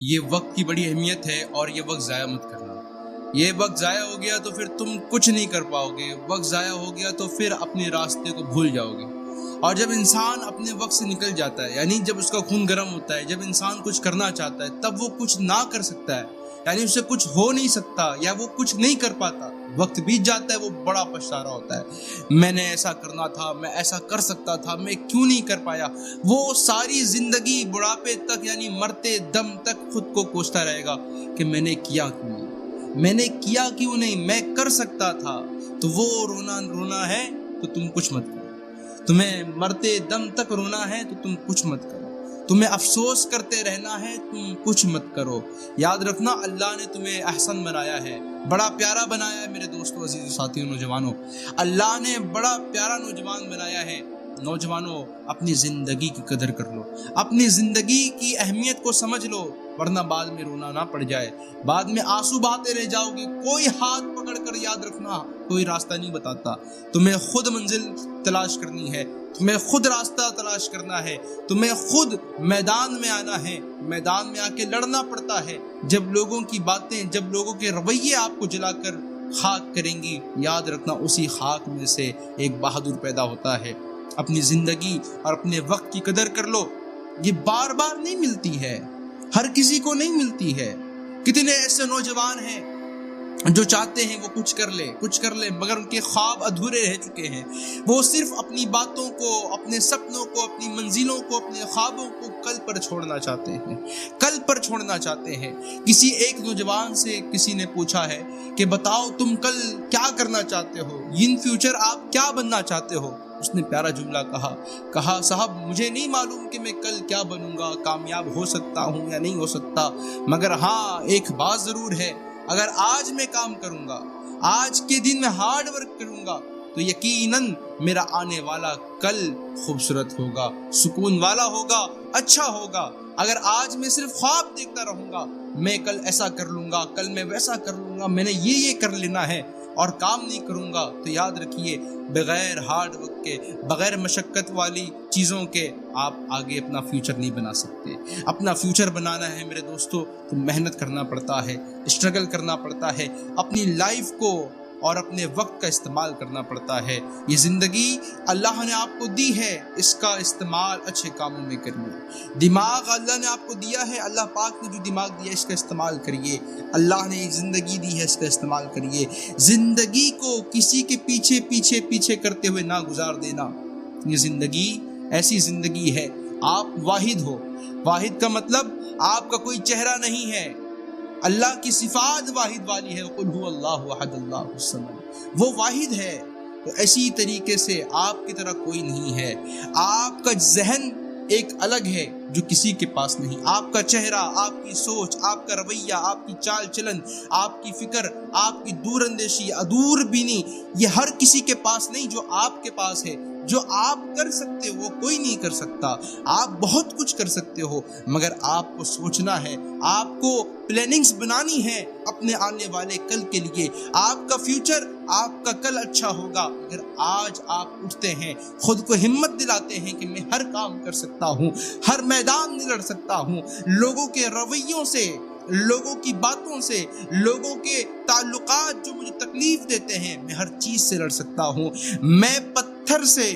یہ وقت کی بڑی اہمیت ہے اور یہ وقت ضائع مت کرنا۔ یہ وقت ضائع ہو گیا تو پھر تم کچھ نہیں کر پاؤ گے، وقت ضائع ہو گیا تو پھر اپنے راستے کو بھول جاؤ گے۔ اور جب انسان اپنے وقت سے نکل جاتا ہے، یعنی جب اس کا خون گرم ہوتا ہے، جب انسان کچھ کرنا چاہتا ہے، تب وہ کچھ نہ کر سکتا ہے، یعنی اس سے کچھ ہو نہیں سکتا یا وہ کچھ نہیں کر پاتا، وقت بیت جاتا ہے، وہ بڑا پچھتا رہا ہوتا ہے، میں نے ایسا کرنا تھا، میں ایسا کر سکتا تھا، میں کیوں نہیں کر پایا۔ وہ ساری زندگی بڑھاپے تک، یعنی مرتے دم تک خود کو کوستا رہے گا کہ میں نے کیا کیوں نہیں، میں نے کیا کیوں نہیں، میں کر سکتا تھا۔ تو وہ رونا ہے تو تم کچھ مت کرو، تمہیں مرتے دم تک رونا ہے تو تم کچھ مت کرو، تمہیں افسوس کرتے رہنا ہے، تم کچھ مت کرو۔ یاد رکھنا اللہ نے تمہیں احسن بنایا ہے، بڑا پیارا بنایا ہے میرے دوستو، عزیز ساتھیوں، نوجوانوں، اللہ نے بڑا پیارا نوجوان بنایا ہے۔ نوجوانوں، اپنی زندگی کی قدر کر لو، اپنی زندگی کی اہمیت کو سمجھ لو، ورنہ بعد میں رونا نہ پڑ جائے، بعد میں آنسو بہاتے رہ جاؤ گے۔ کوئی ہاتھ پکڑ کر، یاد رکھنا، کوئی راستہ نہیں بتاتا، تمہیں خود منزل تلاش کرنی ہے، تمہیں خود راستہ تلاش کرنا ہے، تمہیں خود میدان میں آنا ہے، میدان میں آ کے لڑنا پڑتا ہے۔ جب لوگوں کی باتیں، جب لوگوں کے رویے آپ کو جلا کر خاک کریں گی، یاد رکھنا اسی خاک میں سے ایک بہادر پیدا ہوتا ہے۔ اپنی زندگی اور اپنے وقت کی قدر کر لو، یہ بار بار نہیں ملتی ہے، ہر کسی کو نہیں ملتی ہے۔ کتنے ایسے نوجوان ہیں جو چاہتے ہیں وہ کچھ کر لے مگر ان کے خواب ادھورے رہ چکے ہیں۔ وہ صرف اپنی باتوں کو، اپنے سپنوں کو، اپنی منزلوں کو، اپنے خوابوں کو کل پر چھوڑنا چاہتے ہیں۔ کسی ایک نوجوان سے کسی نے پوچھا ہے کہ بتاؤ تم کل کیا کرنا چاہتے ہو، ان فیوچر آپ کیا بننا چاہتے ہو؟ اس نے پیارا جملہ کہا صاحب مجھے نہیں معلوم کہ میں کل کیا بنوں گا، کامیاب ہو سکتا ہوں یا نہیں ہو سکتا، مگر ہاں ایک بات ضرور ہے، اگر آج میں کام کروں گا، آج کے دن میں ہارڈ ورک کروں گا، تو یقیناً میرا آنے والا کل خوبصورت ہوگا، سکون والا ہوگا، اچھا ہوگا۔ اگر آج میں صرف خواب دیکھتا رہوں گا، میں کل ایسا کر لوں گا، کل میں ویسا کر لوں گا، میں نے یہ کر لینا ہے، اور کام نہیں کروں گا، تو یاد رکھیے بغیر ہارڈ ورک کے، بغیر مشقت والی چیزوں کے آپ آگے اپنا فیوچر نہیں بنا سکتے۔ اپنا فیوچر بنانا ہے میرے دوستو تو محنت کرنا پڑتا ہے، اسٹرگل کرنا پڑتا ہے، اپنی لائف کو اور اپنے وقت کا استعمال کرنا پڑتا ہے۔ یہ زندگی اللہ نے آپ کو دی ہے، اس کا استعمال اچھے کاموں میں کریے۔ دماغ اللہ نے آپ کو دیا ہے، اللہ پاک نے جو دماغ دیا اس کا استعمال کریے۔ اللہ نے ایک زندگی دی ہے، اس کا استعمال کریے۔ زندگی کو کسی کے پیچھے کرتے ہوئے نہ گزار دینا۔ یہ زندگی ایسی زندگی ہے، آپ واحد ہو، واحد کا مطلب آپ کا کوئی چہرہ نہیں ہے، اللہ کی صفات واحد والی ہے، قل هو اللہ احد اللہ الصمد، وہ واحد ہے۔ تو اسی طریقے سے آپ کی طرح کوئی نہیں ہے۔ آپ کا ذہن ایک الگ ہے جو کسی کے پاس نہیں، آپ کا چہرہ، آپ کی سوچ، آپ کا رویہ، آپ کی چال چلن، آپ کی فکر، آپ کی دور اندیشی، دور بینی، یہ ہر کسی کے پاس نہیں جو آپ کے پاس ہے۔ جو آپ کر سکتے وہ کوئی نہیں کر سکتا۔ آپ بہت کچھ کر سکتے ہو، مگر آپ کو سوچنا ہے، آپ کو پلاننگز بنانی ہے اپنے آنے والے کل کے لیے۔ آپ کا فیوچر، آپ کا کل اچھا ہوگا اگر آج آپ اٹھتے ہیں، خود کو ہمت دلاتے ہیں کہ میں ہر کام کر سکتا ہوں، ہر میدان میں لڑ سکتا ہوں، لوگوں کے رویوں سے، لوگوں کی باتوں سے، لوگوں کے تعلقات جو مجھے تکلیف دیتے ہیں، میں ہر چیز سے لڑ سکتا ہوں، میں پتھر سے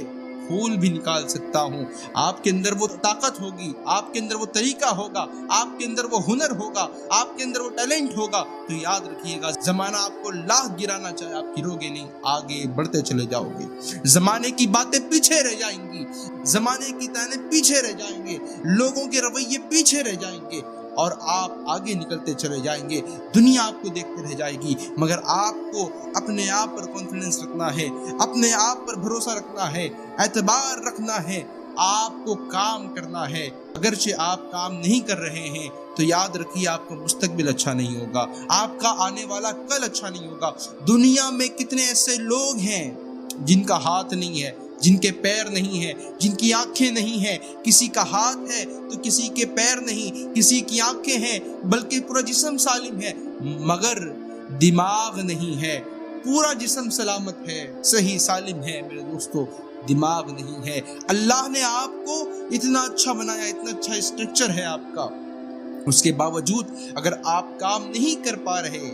پھول بھی نکال سکتا ہوں۔ آپ کے اندر وہ طاقت ہوگی، آپ کے اندر وہ طریقہ ہوگا، آپ کے اندر وہ ہنر ہوگا، آپ کے اندر وہ ٹیلنٹ ہوگا، تو یاد رکھیے گا زمانہ آپ کو لاکھ گرانا چاہے آپ گرو گے نہیں، آگے بڑھتے چلے جاؤ گے۔ زمانے کی باتیں پیچھے رہ جائیں گی، زمانے کی تانے پیچھے رہ جائیں گے، لوگوں کے رویے پیچھے رہ جائیں گے، اور آپ آگے نکلتے چلے جائیں گے۔ دنیا آپ کو دیکھتے رہ جائے گی، مگر آپ کو اپنے آپ پر کانفیڈنس رکھنا ہے، اپنے آپ پر بھروسہ رکھنا ہے، اعتبار رکھنا ہے، آپ کو کام کرنا ہے۔ اگرچہ آپ کام نہیں کر رہے ہیں تو یاد رکھیے آپ کا مستقبل اچھا نہیں ہوگا، آپ کا آنے والا کل اچھا نہیں ہوگا۔ دنیا میں کتنے ایسے لوگ ہیں جن کا ہاتھ نہیں ہے، جن کے پیر نہیں ہیں، جن کی آنکھیں نہیں ہیں، کسی کا ہاتھ ہے تو کسی کے پیر نہیں، کسی کی آنکھیں ہیں بلکہ پورا جسم سالم ہے مگر دماغ نہیں ہے، پورا جسم سلامت ہے، صحیح سالم ہے میرے دوستو، دماغ نہیں ہے۔ اللہ نے آپ کو اتنا اچھا بنایا، اتنا اچھا اسٹرکچر ہے آپ کا، اس کے باوجود اگر آپ کام نہیں کر پا رہے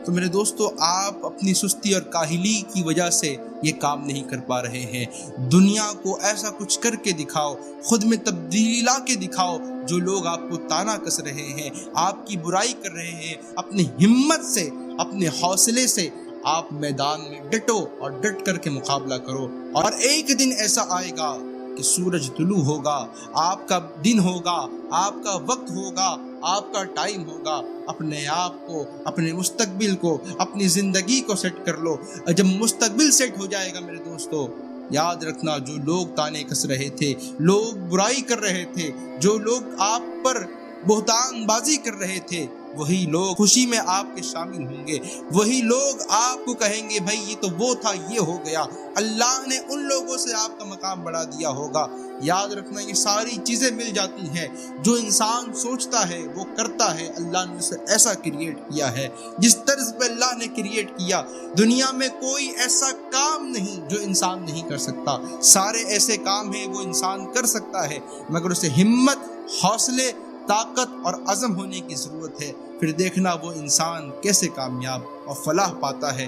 تو میرے دوستو آپ اپنی سستی اور کاہلی کی وجہ سے یہ کام نہیں کر پا رہے ہیں۔ دنیا کو ایسا کچھ کر کے دکھاؤ، خود میں تبدیلی لا کے دکھاؤ۔ جو لوگ آپ کو تانا کس رہے ہیں، آپ کی برائی کر رہے ہیں، اپنی ہمت سے، اپنے حوصلے سے آپ میدان میں ڈٹو اور ڈٹ کر کے مقابلہ کرو، اور ایک دن ایسا آئے گا کہ سورج طلوع ہوگا، آپ کا دن ہوگا، آپ کا وقت ہوگا، آپ کا ٹائم ہوگا۔ اپنے آپ کو، اپنے مستقبل کو، اپنی زندگی کو سیٹ کر لو۔ جب مستقبل سیٹ ہو جائے گا میرے دوستو، یاد رکھنا جو لوگ تانے کس رہے تھے، لوگ برائی کر رہے تھے، جو لوگ آپ پر بہتان بازی کر رہے تھے، وہی لوگ خوشی میں آپ کے شامل ہوں گے، وہی لوگ آپ کو کہیں گے بھائی یہ تو وہ تھا، یہ ہو گیا، اللہ نے ان لوگوں سے آپ کا مقام بڑھا دیا ہوگا۔ یاد رکھنا یہ ساری چیزیں مل جاتی ہیں۔ جو انسان سوچتا ہے وہ کرتا ہے، اللہ نے اسے ایسا کریٹ کیا ہے، جس طرز پہ اللہ نے کریٹ کیا، دنیا میں کوئی ایسا کام نہیں جو انسان نہیں کر سکتا۔ سارے ایسے کام ہیں وہ انسان کر سکتا ہے، مگر اسے ہمت، حوصلے، طاقت اور عزم ہونے کی ضرورت ہے۔ پھر دیکھنا وہ انسان کیسے کامیاب اور فلاح پاتا ہے۔